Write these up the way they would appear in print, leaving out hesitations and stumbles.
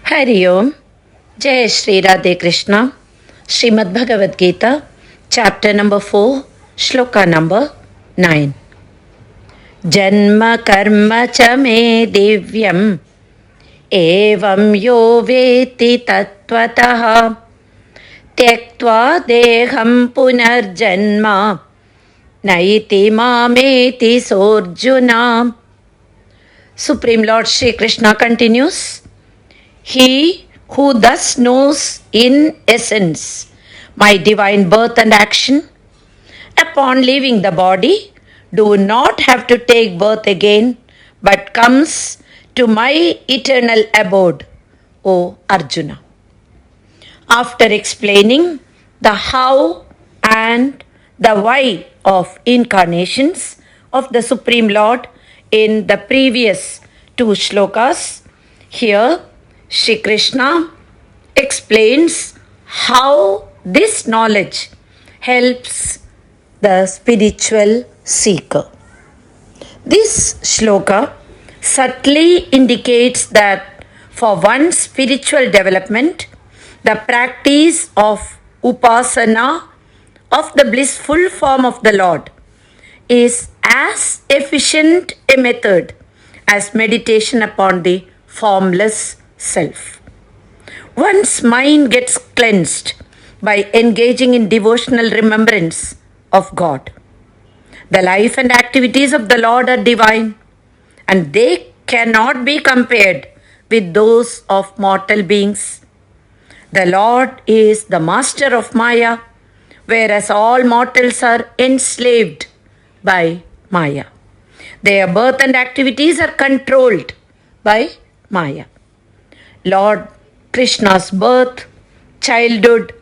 Hari Om. Jai Shri Radhe Krishna. Srimad Bhagavad Gita, Chapter number 4, Shloka number 9. Janma karma cha me divyam, evaṁ yo vetti tattvataḥ, tyaktvā dehaṁ punar janma, naiti mameti rjuna. Supreme Lord Shri Krishna continues, He who thus knows in essence my divine birth and action, upon leaving the body, do not have to take birth again, but comes to my eternal abode, O Arjuna. After explaining the how and the why of incarnations of the Supreme Lord in the previous two shlokas, here Shri Krishna explains how this knowledge helps the spiritual seeker. This shloka subtly indicates that for one's spiritual development, the practice of upasana of the blissful form of the Lord is as efficient a method as meditation upon the formless self. One's mind gets cleansed by engaging in devotional remembrance of God. The life and activities of the Lord are divine, and they cannot be compared with those of mortal beings. The Lord is the master of Maya, whereas all mortals are enslaved by Maya. Their birth and activities are controlled by Maya. Lord Krishna's birth, childhood,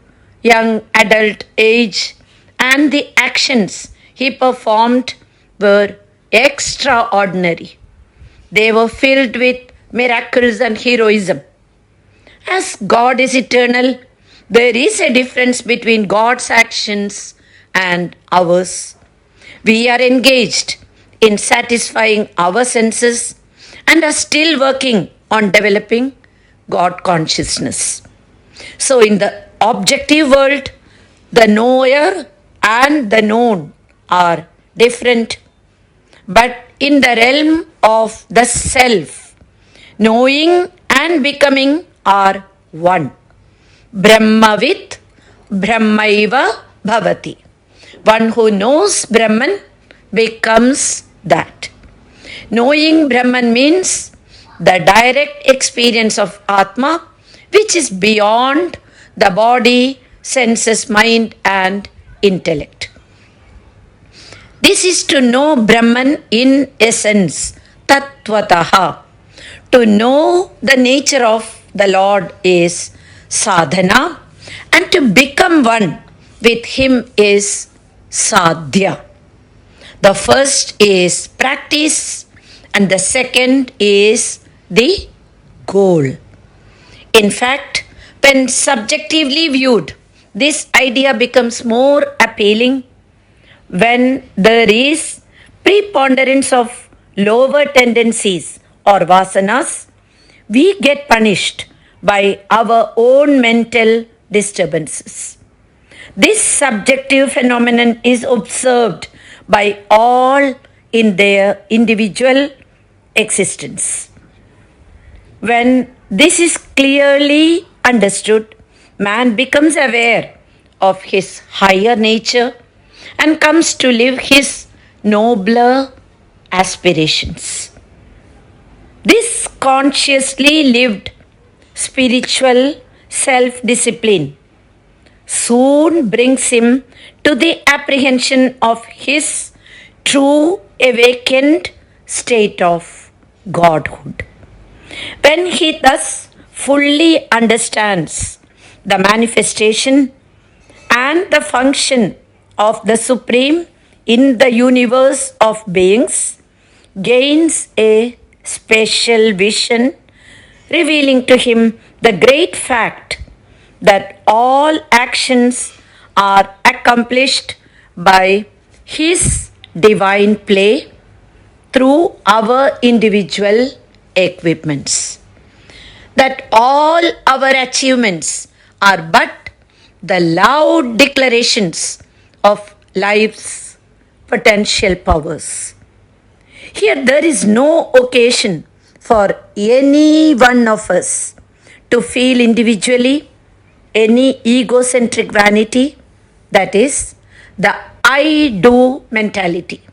young adult age, and the actions he performed were extraordinary. They were filled with miracles and heroism. As God is eternal, there is a difference between God's actions and ours. We are engaged in satisfying our senses and are still working on developing God consciousness. So in the objective world, the knower and the known are different. But in the realm of the self, knowing and becoming are one. Brahmavit Brahmaiva Bhavati. One who knows Brahman becomes that. Knowing Brahman means the direct experience of Atma, which is beyond the body, senses, mind, and intellect. This is to know Brahman in essence, tattvataḥ. To know the nature of the Lord is sadhana, and to become one with Him is sadhya. The first is practice, and the second is the goal. In fact, when subjectively viewed, this idea becomes more appealing when there is preponderance of lower tendencies or vasanas. We get punished by our own mental disturbances. This subjective phenomenon is observed by all in their individual existence. When this is clearly understood, man becomes aware of his higher nature and comes to live his nobler aspirations. This consciously lived spiritual self-discipline soon brings him to the apprehension of his true awakened state of Godhood. When he thus fully understands the manifestation and the function of the Supreme in the universe of beings, gains a special vision, revealing to him the great fact that all actions are accomplished by His divine play through our individual equipments. that all our achievements are but the loud declarations of life's potential powers. Here there is no occasion for any one of us to feel individually any egocentric vanity, that is, the I do mentality.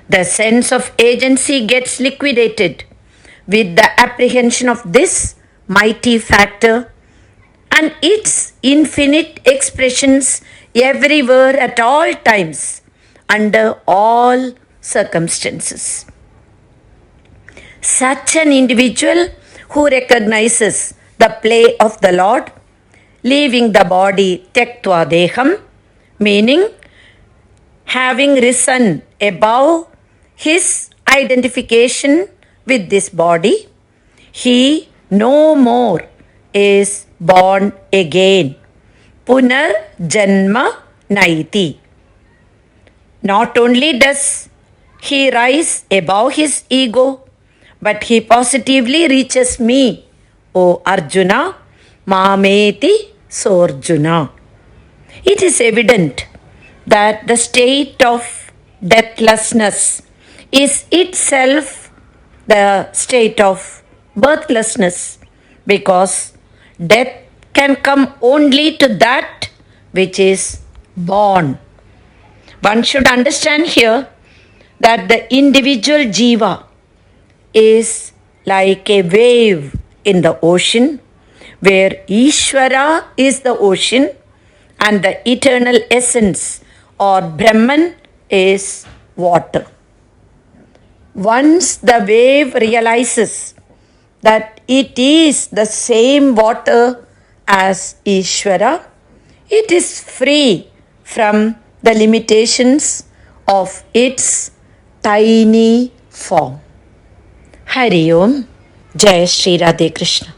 The sense of agency gets liquidated with the apprehension of this mighty factor and its infinite expressions everywhere at all times, under all circumstances. Such an individual who recognizes the play of the Lord, leaving the body tyaktvā dehaṁ, meaning having risen above his identification with this body, he no more is born again. Punar janma naiti. Not only does he rise above his ego, but he positively reaches me, O Arjuna, mameti sorjuna. It is evident that the state of deathlessness is itself the state of birthlessness, because death can come only to that which is born. One should understand here that the individual jiva is like a wave in the ocean, where Ishvara is the ocean and the eternal essence or Brahman is water. Once the wave realizes that it is the same water as Ishvara, it is free from the limitations of its tiny form. Hari Om. Jai Shri Radhe Krishna.